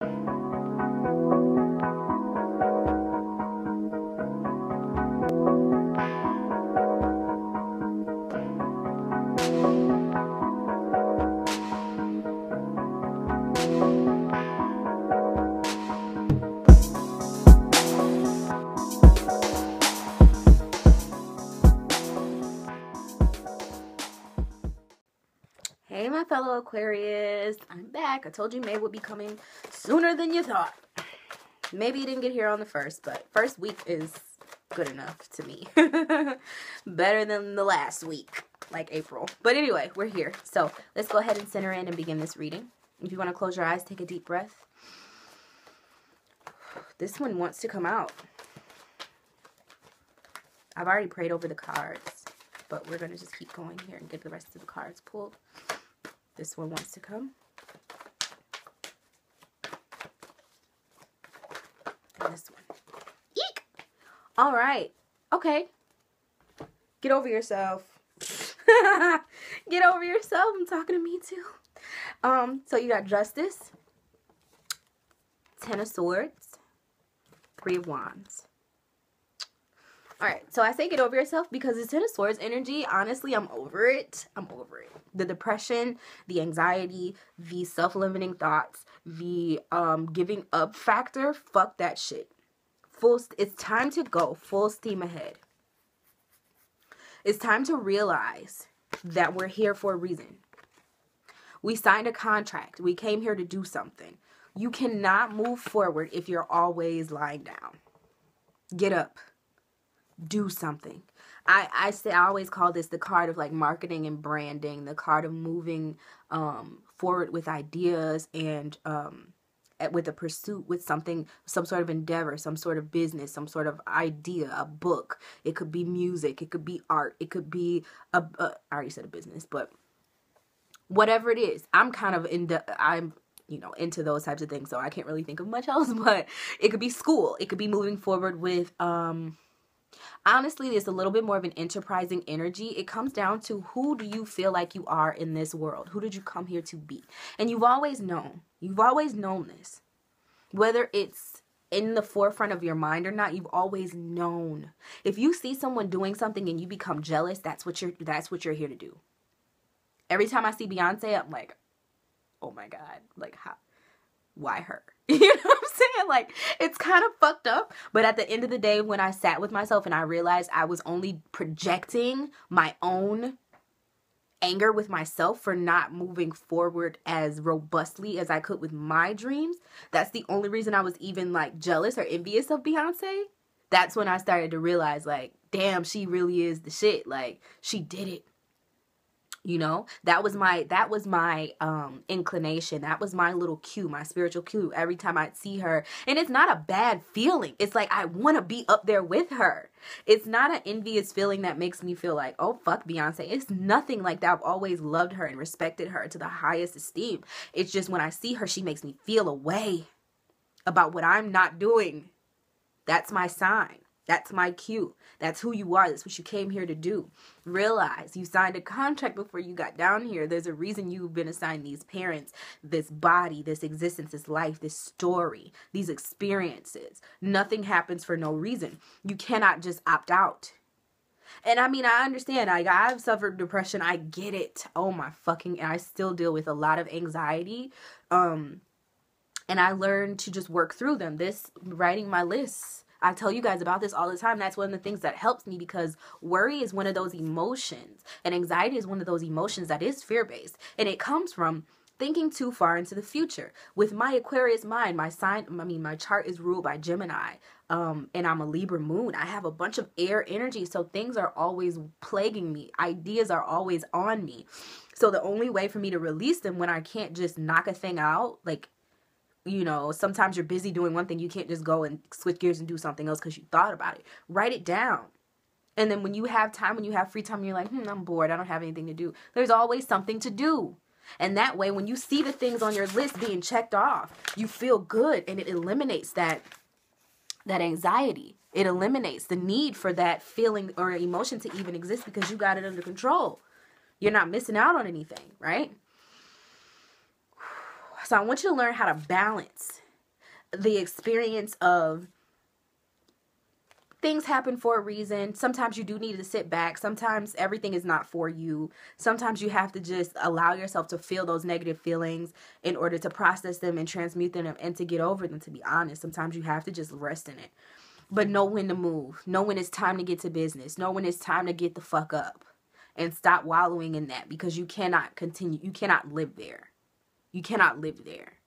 Hey, my fellow Aquarius, I'm back. I told you May would be coming sooner than you thought. Maybe you didn't get here on the 1st, but first week is good enough to me. Better than the last week, like April. But anyway, we're here. So let's go ahead and center in and begin this reading. If you want to close your eyes, take a deep breath. This one wants to come out. I've already prayed over the cards, but we're going to just keep going here and get the rest of the cards pulled. This one wants to come. And this one. Eek! All right. Okay. Get over yourself. Get over yourself. I'm talking to me too. So you got Justice, 10 of Swords, 3 of Wands. Alright, so I say get over yourself because it's 10 of Swords energy. Honestly, I'm over it. I'm over it. The depression, the anxiety, the self-limiting thoughts, the giving up factor, fuck that shit. It's time to go full steam ahead. It's time to realize that we're here for a reason. We signed a contract. We came here to do something. You cannot move forward if you're always lying down. Get up. Do something. I always call this the card of like marketing and branding, the card of moving forward with ideas and with a pursuit, with something, some sort of endeavor, some sort of business, some sort of idea, a book. It could be music, it could be art, it could be I already said a business, but whatever it is, I'm kind of into those types of things, so I can't really think of much else. But it could be school, it could be moving forward with honestly, there's a little bit more of an enterprising energy. It comes down to who do you feel like you are in this world? Who did you come here to be? And you've always known. You've always known this. Whether it's in the forefront of your mind or not, you've always known. If you see someone doing something and you become jealous, that's what you're here to do. Every time I see Beyonce, I'm like, oh my God, like how? Why her? You know what I'm saying? Like, it's kind of fucked up. But at the end of the day, when I sat with myself and I realized I was only projecting my own anger with myself for not moving forward as robustly as I could with my dreams, that's the only reason I was even like jealous or envious of Beyonce. That's when I started to realize, like, damn, she really is the shit. Like, she did it. You know, that was my inclination. That was my little cue, my spiritual cue. Every time I'd see her, and it's not a bad feeling. It's like, I want to be up there with her. It's not an envious feeling that makes me feel like, oh, fuck Beyonce. It's nothing like that. I've always loved her and respected her to the highest esteem. It's just when I see her, she makes me feel a way about what I'm not doing. That's my sign. That's my cue. That's who you are. That's what you came here to do. Realize you signed a contract before you got down here. There's a reason you've been assigned these parents, this body, this existence, this life, this story, these experiences. Nothing happens for no reason. You cannot just opt out. And I mean, I understand. I've suffered depression. I get it. Oh my fucking, and I still deal with a lot of anxiety. And I learned to just work through them. Writing my lists. I tell you guys about this all the time. That's one of the things that helps me, because worry is one of those emotions, and anxiety is one of those emotions that is fear-based, and it comes from thinking too far into the future. With my Aquarius mind, my chart is ruled by Gemini, and I'm a Libra moon. I have a bunch of air energy, so things are always plaguing me. Ideas are always on me. So the only way for me to release them when I can't just knock a thing out, like, you know, sometimes you're busy doing one thing. You can't just go and switch gears and do something else because you thought about it. Write it down. And then when you have time, when you have free time, you're like, I'm bored. I don't have anything to do. There's always something to do. And that way, when you see the things on your list being checked off, you feel good, and it eliminates that anxiety. It eliminates the need for that feeling or emotion to even exist because you got it under control. You're not missing out on anything, right? So I want you to learn how to balance the experience of things happen for a reason. Sometimes you do need to sit back. Sometimes everything is not for you. Sometimes you have to just allow yourself to feel those negative feelings in order to process them and transmute them and to get over them, to be honest. Sometimes you have to just rest in it. But know when to move. Know when it's time to get to business. Know when it's time to get the fuck up. And stop wallowing in that, because you cannot continue. You cannot live there. You cannot live there.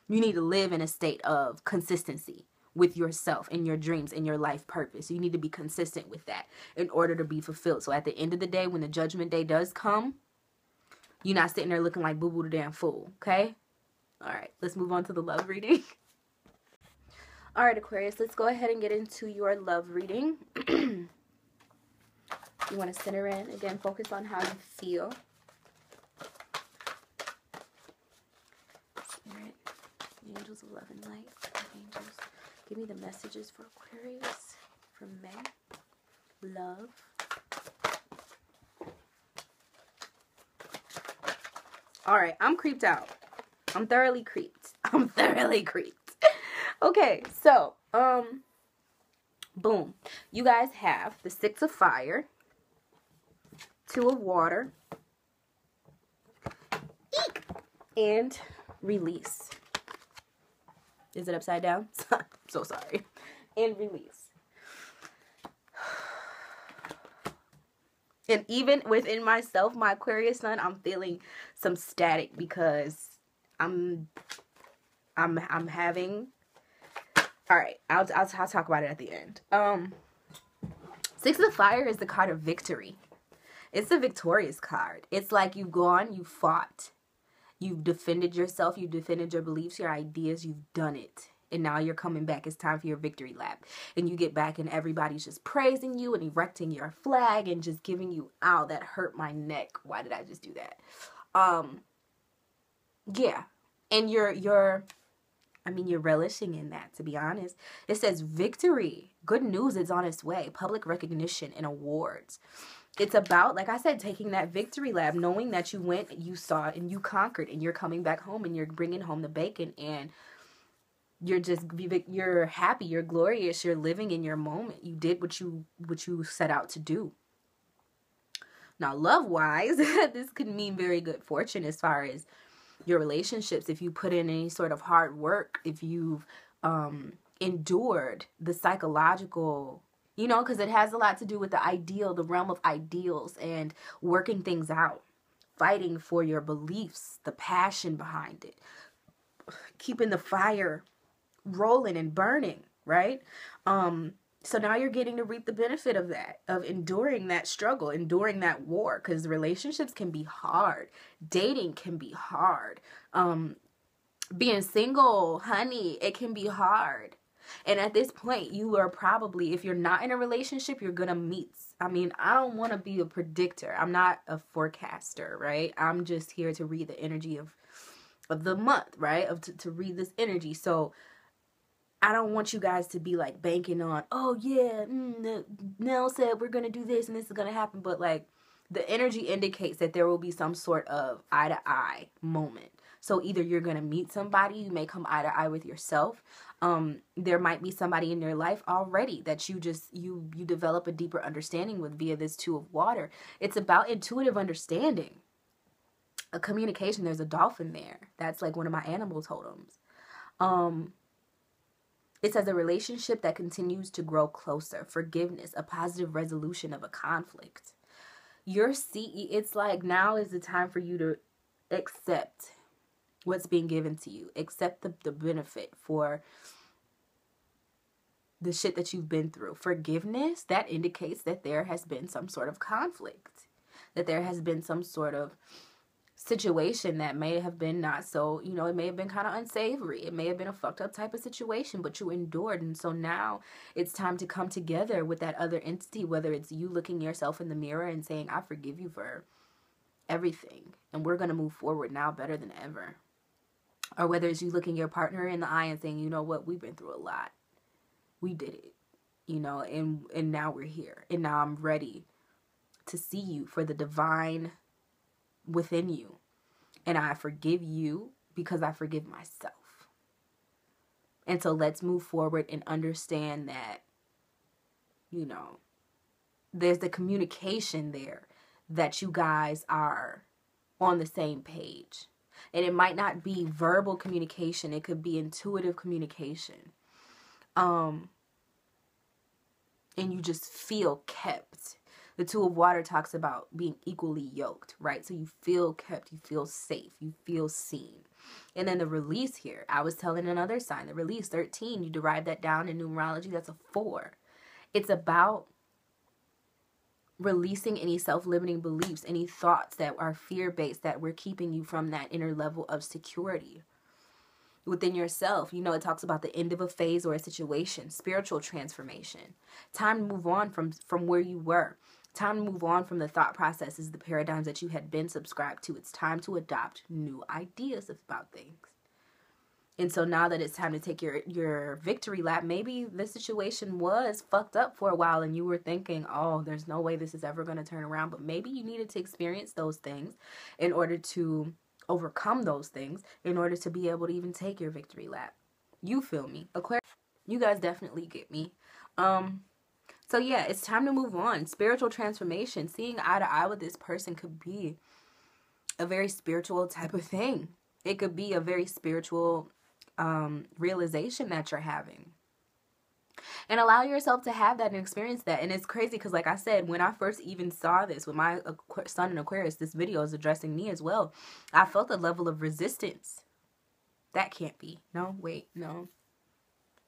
You need to live in a state of consistency with yourself and your dreams and your life purpose. You need to be consistent with that in order to be fulfilled. So at the end of the day, when the judgment day does come, you're not sitting there looking like boo-boo the damn fool, okay? All right, let's move on to the love reading. All right, Aquarius, let's go ahead and get into your love reading. You want to center in. Again, focus on how you feel. Spirit, angels of love and light, angels, give me the messages for Aquarius from May. Love. All right, I'm creeped out. I'm thoroughly creeped. I'm thoroughly creeped. Okay, so, boom. You guys have the 6 of fire, 2 of water, eek, and release. Is it upside down? I'm so sorry. And release. And even within myself, my Aquarius sun, I'm feeling some static because I'm having. All right, I'll talk about it at the end. 6 of fire is the card of victory. It's the victorious card. It's like you've gone, you fought, you've defended yourself, you've defended your beliefs, your ideas, you've done it. And now you're coming back. It's time for your victory lap. And you get back and everybody's just praising you and erecting your flag and just giving you, ow, that hurt my neck. Why did I just do that? Yeah. And you're relishing in that, to be honest. It says victory. Good news is on its way. Public recognition and awards. It's about, like I said, taking that victory lap, knowing that you went, you saw, and you conquered, and you're coming back home, and you're bringing home the bacon, and you're happy, you're glorious, you're living in your moment. You did what you set out to do. Now, love-wise, this could mean very good fortune as far as your relationships. If you put in any sort of hard work, if you've endured the psychological, because it has a lot to do with the ideal, the realm of ideals, and working things out, fighting for your beliefs, the passion behind it, keeping the fire rolling and burning, right? So now you're getting to reap the benefit of that, of enduring that struggle, enduring that war, because relationships can be hard. Dating can be hard. Being single, honey, it can be hard. And at this point, you are probably, if you're not in a relationship, you're going to meet. I don't want to be a predictor. I'm not a forecaster, right? I'm just here to read the energy of the month, right? To read this energy. So I don't want you guys to be like banking on, oh yeah, Nelle said we're going to do this and this is going to happen. But like the energy indicates that there will be some sort of eye to eye moment. So either you're going to meet somebody, you may come eye to eye with yourself. There might be somebody in your life already that you develop a deeper understanding with via this 2 of water. It's about intuitive understanding. A communication, there's a dolphin there. That's like one of my animal totems. It says a relationship that continues to grow closer, forgiveness, a positive resolution of a conflict. It's like now is the time for you to accept what's being given to you. Accept the benefit for the shit that you've been through. Forgiveness, that indicates that there has been some sort of conflict. That there has been some sort of situation that may have been not so, it may have been kind of unsavory. It may have been a fucked up type of situation, but you endured. And so now it's time to come together with that other entity, whether it's you looking yourself in the mirror and saying, I forgive you for everything. And we're going to move forward now better than ever. Or whether it's you looking your partner in the eye and saying, you know what, we've been through a lot. We did it, and now we're here. And now I'm ready to see you for the divine within you. And I forgive you because I forgive myself. And so let's move forward and understand that, you know, there's the communication there, that you guys are on the same page. And it might not be verbal communication. It could be intuitive communication. And you just feel kept. The Two of Water talks about being equally yoked, right? So you feel kept, you feel safe, you feel seen. And then the release here, I was telling another sign, the release, 13, you derive that down in numerology, that's a 4. It's about releasing any self-limiting beliefs, any thoughts that are fear-based, that were keeping you from that inner level of security within yourself. You know, it talks about the end of a phase or a situation, spiritual transformation, time to move on from where you were, time to move on from the thought processes, the paradigms that you had been subscribed to. It's time to adopt new ideas about things. And so now that it's time to take your victory lap, maybe the situation was fucked up for a while and you were thinking, oh, there's no way this is ever going to turn around. But maybe you needed to experience those things in order to overcome those things, in order to be able to even take your victory lap. You feel me? Aquarius, you guys definitely get me. So yeah, it's time to move on. Spiritual transformation, seeing eye to eye with this person could be a very spiritual type of thing. It could be a very spiritual realization that you're having, and allow yourself to have that and experience that. And it's crazy because, like I said, when I first even saw this with my sun in Aquarius, this video is addressing me as well. I felt a level of resistance. That can't be. No, wait, no.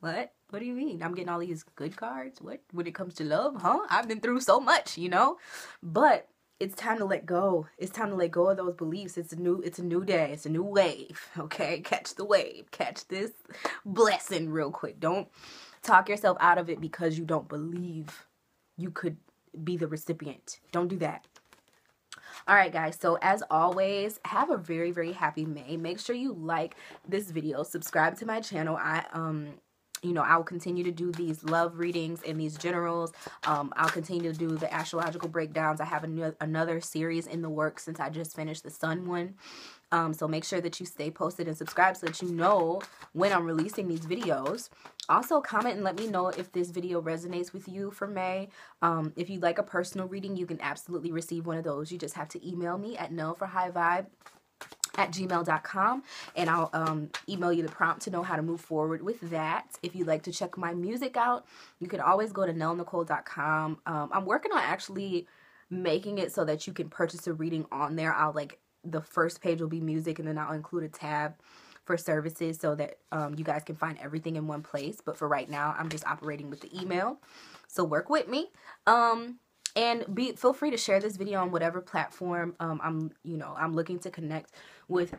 What do you mean? I'm getting all these good cards? What, when it comes to love? Huh? I've been through so much, you know? But it's time to let go. It's time to let go of those beliefs. It's a new day. It's a new wave. Okay? Catch the wave. Catch this blessing real quick. Don't talk yourself out of it because you don't believe you could be the recipient. Don't do that. All right, guys. So as always, have a very, very happy May. Make sure you like this video. Subscribe to my channel. You know, I'll continue to do these love readings and these generals. I'll continue to do the astrological breakdowns. I have another series in the works since I just finished the sun one. So make sure that you stay posted and subscribe so that you know when I'm releasing these videos. Also, comment and let me know if this video resonates with you for May. If you'd like a personal reading, you can absolutely receive one of those. You just have to email me at nellforhighvibe@gmail.com, and I'll email you the prompt to know how to move forward with that. If you'd like to check my music out, you can always go to nellecole.com. I'm working on actually making it so that you can purchase a reading on there. The first page will be music, and then I'll include a tab for services so that you guys can find everything in one place. But for right now, I'm just operating with the email. So work with me. And feel free to share this video on whatever platform. I'm looking to connect with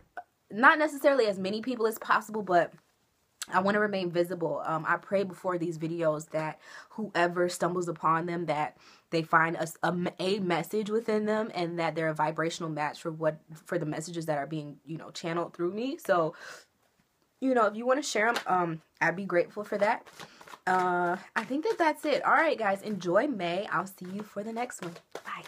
not necessarily as many people as possible, but I want to remain visible. I pray before these videos that whoever stumbles upon them, that they find a message within them, and that they're a vibrational match for the messages that are being, channeled through me. So, if you want to share them, I'd be grateful for that. I think that's it. All right, guys, enjoy May. I'll see you for the next one. Bye.